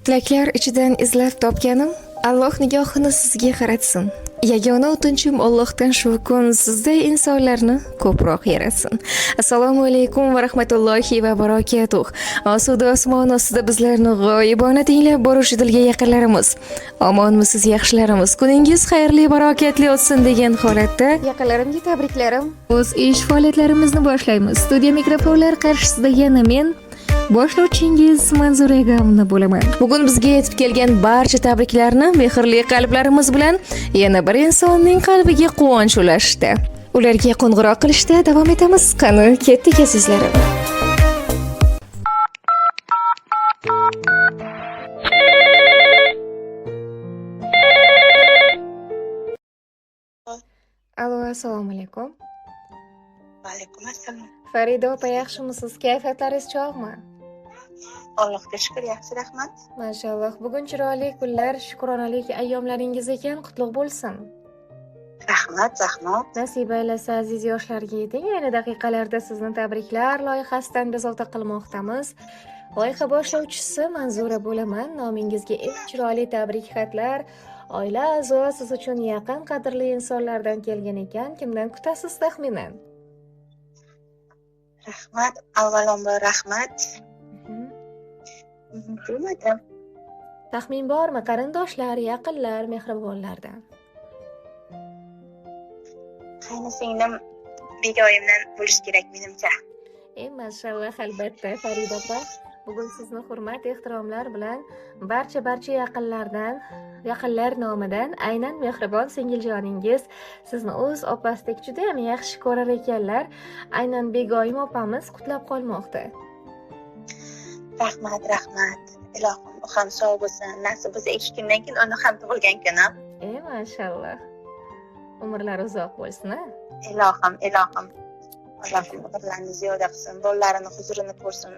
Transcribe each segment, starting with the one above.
Tilaklar ichidan izlab topganim, Alloh nigohini sizga qaratsin. Yagona o'tinchim Allohdan shu kun sizday insonlarni ko'proq yaratsin. Assalomu alaykum va rahmatullohi va barakatuh. Osuda osmon ostida bizlarni g'oyibona tinglab boruvchi dilga yaqinlarimiz. Omonmisiz yaxshilarimiz? Kuningiz xayrli, barakatli o'tsin degan holatda yaqinlarimga tabriklarim. O'z ish faoliyatlarimizni boshlaymiz. Studiya mikrofonlar qarshisida yana men boshlovchingiz Manzura Gamna bo'laman. Bugun bizga yetib kelgan barcha tabriklarni mehrli qalblarimiz bilan yana bir insonning qalbiga quvonch ulashdi. Ularga qo'ng'iroq qilishda davom etamiz. Qani, ketdik azizlarim. Alo, assalomu alaykum. Va alaykum assalom. Farida opa, yaxshimisiz? Kayfiyatlaringiz chog'mi? Allohga shukr, yaxshi, rahmat. Mashalloh. Bugun chiroyli kunlar, shukronalik ayyomlaringiz ekan, qutlug' bo'lsin. Rahmat, zahmat. Nasib aylasa aziz yoshlarga yeting. Ayni daqiqalarda sizni tabriklar loyihasidan bezovta qilmoqdamiz. Loyiha boshlovchisi Manzura bo'laman. Nomingizga eng chiroyli tabrik xatlar oila a'zo, siz uchun yaqin, qadrli insonlardan kelgan ekan. Kimdan kutasiz taxminan? Rahmat, avvalambor rahmat. Bilmadim. Taxmin bormi? Qarindoshlar, yaqinlar, mehribonlardan. Qaynisinglim begoyimdan bo'lish kerak menimcha. Mashalloh, albatta Farida opa. Bugun sizni hurmat, ehtiromlar bilan barcha yaqinlar nomidan aynan mehribon singiljoningiz sizni o'z opasidek juda ham yaxshi ko'rar ekanlar. Aynan begoyim opamiz qutlab qolmoqda. Rahmat, rahmat. Ilohim u ham sog' bo'lsin. Nasib bo'lsa 2 kundan keyin uni ham tug'ilgan kunim. Mashalloh. Umrlar uzoq bo'lsin. Ilohim. Allohim umrlarni ziyoda qilsin, bolalarini huzurini ko'rsin.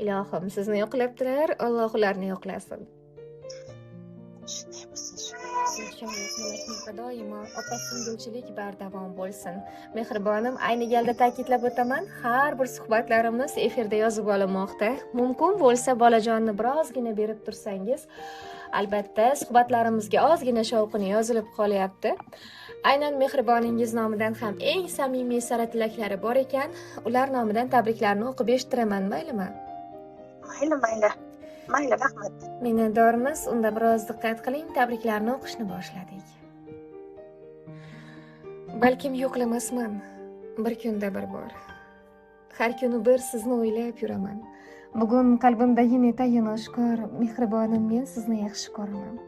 Ilohim sizni yo'qlabdilar, Alloh ularni yo'qlasin. Shunday bo'lsin. Doimo opa-singilchilik bardavom bo'lsin. Mehribonim, ayni galda ta'kidlab o'taman, har bir suhbatlarimiz efirda yozib olinmoqda. Mumkin bo'lsa bolajonni birozgina berib tursangiz, albatta suhbatlarimizga ozgina shovqini yozilib qolyapti. Aynan mehriboningiz nomidan ham eng samimiy sara tilaklari bor ekan, ular nomidan tabriklarni o'qib eshitiraman, maylimi? Mayli, rahmat. Minnatdormiz. Unda biroz diqqat qiling, tabriklarni o'qishni boshladik. Balkim yo'qlamasman, bir kunda bir bor. Har kuni bir sizni o'ylab yuraman. Bugun qalbimdagi netayin oshkor, mehribonim, men sizni yaxshi ko'raman.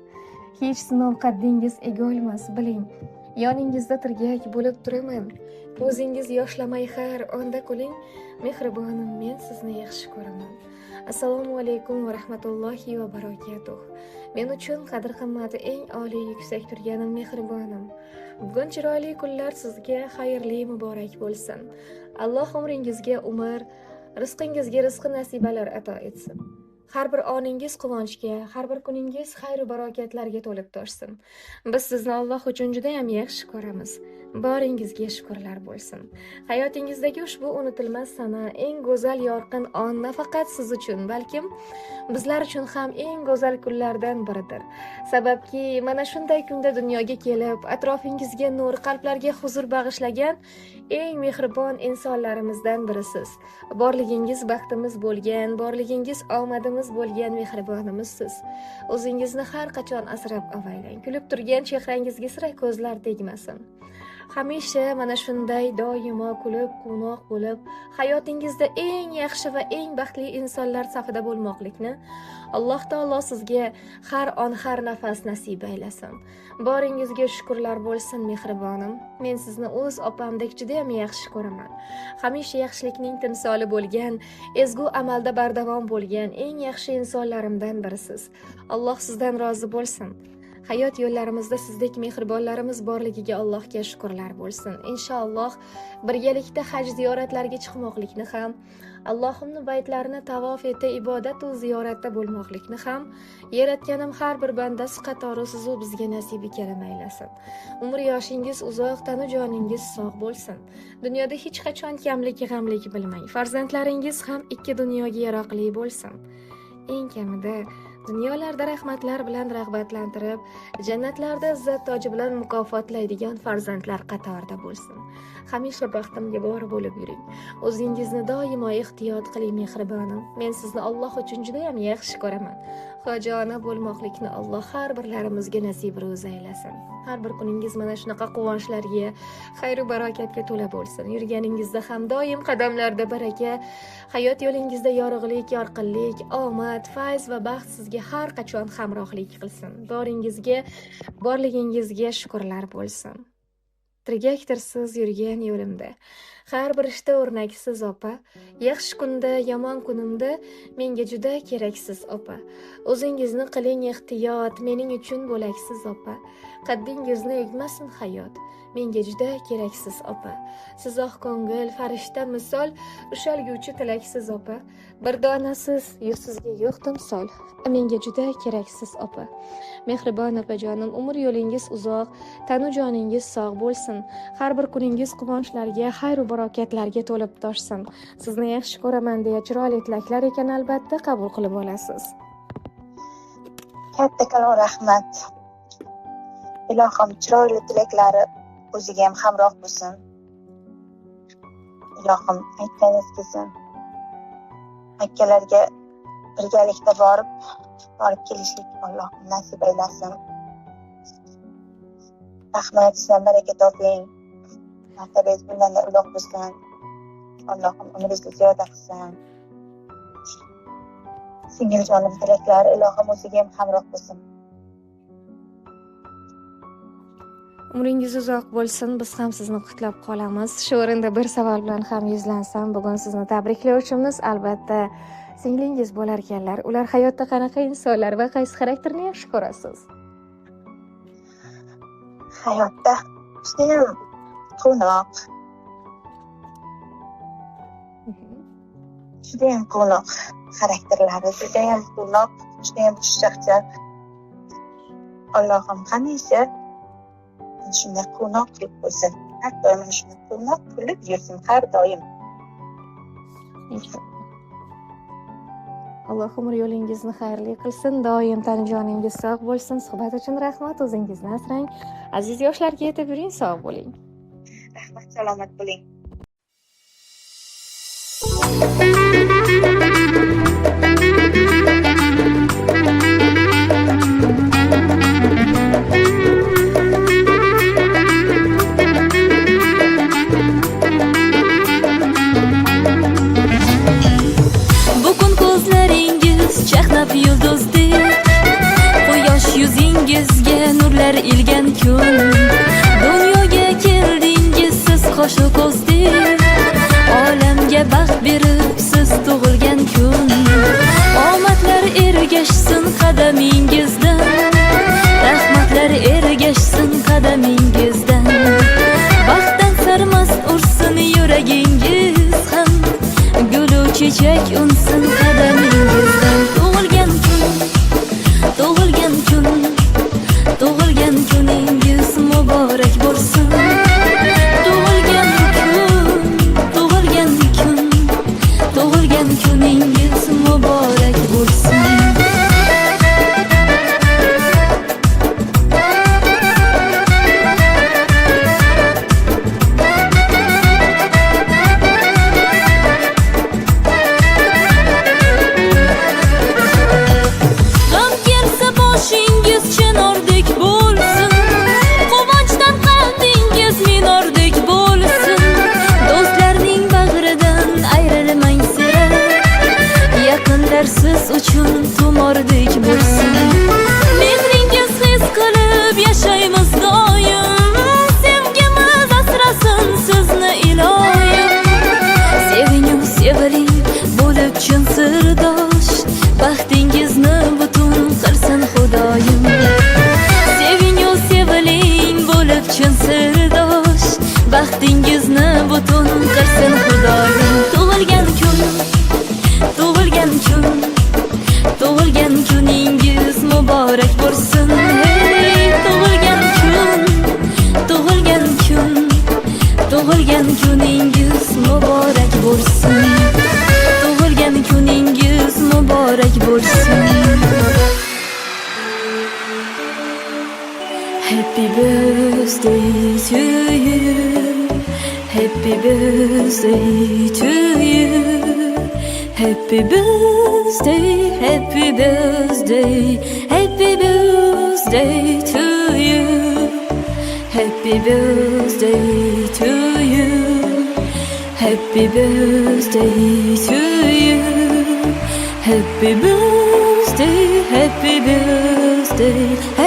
Hech sinov qaddingiz egolmas, biling. Yoningizda tirgak bo'lib turaman. Ko'zingiz yoshlamay har onda kuling, mehribonim, men sizni yaxshi ko'raman. Assalomu alaykum va rahmatullohi va barakatuh. Men uchun qadr-qimmati eng oliy, yuksak turganim mehribonim. Bugun chiroyli kunlar sizga xayrli, muborak bo'lsin. Alloh umringizga umr, rizqingizga rizq nasibalar ato etsin. Har bir oningiz quvonchga, har bir kuningiz xayr va barakatlarga to'lib toshsin. Biz sizni Alloh uchun juda ham yaxshi ko'ramiz. Boringizga shukrlar bo'lsin. Hayotingizdagi ushbu unutilmas sana, eng go'zal yorqin on nafaqat siz uchun, balkim bizlar uchun ham eng go'zal kunlardan biridir. Sababki mana shunday kunda dunyoga kelib, atrofingizga nur, qalblarga huzur bag'ishlagan eng mehribon insonlarimizdan birisiz. Borligingiz baxtimiz bo'lgan, borligingiz omadimiz bo'lgan mehribonimizsiz. O'zingizni har qachon asrab avaylang. Kulib turgan chehrangizga sira ko'zlar tegmasin. Hamisha mana shunday doimo kulib, quvnoq bo'lib, hayotingizda eng yaxshi va eng baxtli insonlar safida bo'lmoqlikni Alloh taolo sizga har on, har nafas nasib aylasin. Boringizga shukrlar bo'lsin mehribonim. Men sizni o'z opamdek juda ham yaxshi ko'raman. Hamisha yaxshilikning timsoli bo'lgan, ezgu amalda bardavom bo'lgan eng yaxshi insonlarimdan birisiz. Alloh sizdan rozi bo'lsin. Hayot yo'llarimizda sizdek mehribonlarimiz borligiga Allohga shukrlar bo'lsin. Inshaalloh birgalikda haj ziyoratlariga chiqmoqlikni ham, Allohimning baytlarini tavof eta ibodat va ziyoratda bo'lmoqlikni ham yaratganim har bir bandasi qatori sizu bizga nasib etgan aylasin. Umr yoshingiz uzoq, tanu joningiz sog' bo'lsin. Dunyoda hech qachon kamlik, g'amlik bilmang. Farzandlaringiz ham ikki dunyoga yaroqli bo'lsin. eng kamida dunyolarda rahmatlar bilan rag'batlantirib, jannatlarda izzat toji bilan mukofotlaydigan farzandlar qatorida bo'lsin. Hamisha baxtimga bor bo'lib yuring. O'zingizni doimo ehtiyot qiling, mehribonim. Men sizni Alloh uchun juda ham yaxshi ko'raman. Xojona bo'lmoqlikni Alloh har birlarimizga nasib ro'za aylasin. Har bir kuningiz mana shunaqa quvonchlarga, xayr va barokatga to'la bo'lsin. Yurganingizda ham doim qadamlarda baraka, hayot yo'lingizda yorug'lik, yorqinlik, omad, fayz va baxt sizga har qachon hamrohlik qilsin. Borligingizga shukrlar bo'lsin. Tirgakdirsiz yurgan yo'limda. Har bir ishda o'rnaksiz opa. Yaxshi kunda, yomon kunimda menga juda keraksiz opa. O'zingizni qiling ehtiyot, mening uchun bo'laksiz opa. Qaddingizni egmasin hayot. Menga juda keraksiz opa. Siz oq ko'ngil, farishta misol, ushalguvchi tilaksiz opa. Bir donasiz, yursizga yo'q timsol. Menga juda keraksiz opa. Mehribon opajonim, umr yo'lingiz uzoq, tanu joningiz sog' bo'lsin. Har bir kuningiz quvonchlarga, xayr va barokatlarga to'lib toshsin. Sizni yaxshi ko'raman deya chiroyli tilaklar ekan, albatta qabul qilib olasiz. Kattakon rahmat. Ilohim chiroyli tilaklari o'ziga ham hamroh bo'lsin. Ilohim aytganingiz kelsin. Akkalarga birgalikda borib kelishlik Alloh nasib aylasin. Rahmat, sizdan baraka toping. Martabangiz bundan-da ulug' bo'lsin. Allohim umringizni ziyoda qilsin. Singiljonim tilaklari ilohim o'ziga ham hamroh bo'lsin. Umringiz uzoq bo'lsin, biz ham sizni qutlab qolamiz. Shu o'rinda bir savol bilan ham yuzlansam, bugun sizni tabriklovchimiz albatta singlingiz bo'lar ekanlar. Ular hayotda qanaqa insonlar va qaysi xarakterni yaxshi ko'rasiz? Hayotda judayam quvnoq. Judayam quvnoq xarakterlari, judayam quvnoq, judayam xushchaqchaq. Allohim hamisha shunday quvnoq qilib qo'ysin. Har doim shunday quvnoq qilib yursin, har doim. Alloh umr yo'lingizni xayrli qilsin, doim tanu joningiz sog' bo'lsin. Suhbat uchun rahmat, o'zingizni asrang. Aziz yoshlarga yetib yuring, sog' bo'ling. Rahmat, salomat bo'ling. Bugun ko'zlaringiz chaqnab yulduzdek, quyosh yuzingizga nurlar ilgan kun. Dunyoga keldingiz siz qo'shu ko'zdek, olamga baxt berib siz tug'ilgan kun. Omadlar ergashsin qadamingizdan, rahmatlar ergashsin qadamingizdan. Baxtdan sarmast ursin yuragingiz ham, gulu chechak unsin qadamingizdan. Tug'ilgan kun, tug'ilgan kun, tug'ilgan kuningiz muborak bo'lsin. Tug'ilgan kun, tug'ilgan kun, tug'ilgan kuningiz muborak bo'lsin. G'am kelsa boshingiz chinordek bo'lsin, quvonchdan qalbingiz minordek bo'lsin. Do'stlarning bag'ridan ayrilmang sira, yaqinlar siz uchun tumordek bo'lsin. Mehringiz his qilib yashaymiz doim, sevgimiz asrasin sizni iloyim. Sevinyu seviling bo'lib chin sirdosh, baxtingizni butun qilsin Xudoyim. Sevinyu seviling bo'lib chin sirdosh, baxtingizni butun qilsin Xudoyim. Tug'ilgan kun, tug'ilgan kun, tug'ilgan kuningiz muborak bo'lsin. Hey, tug'ilgan kun, tug'ilgan kun, tug'ilgan kuningiz muborak bo'lsin. Tug'ilgan kuningiz muborak bo'lsin. bo'lsin. Happy birthday to you. Happy birthday to you. Happy birthday, happy birthday, happy birthday to you. Happy birthday to you. Happy birthday to you. Happy birthday, happy birthday.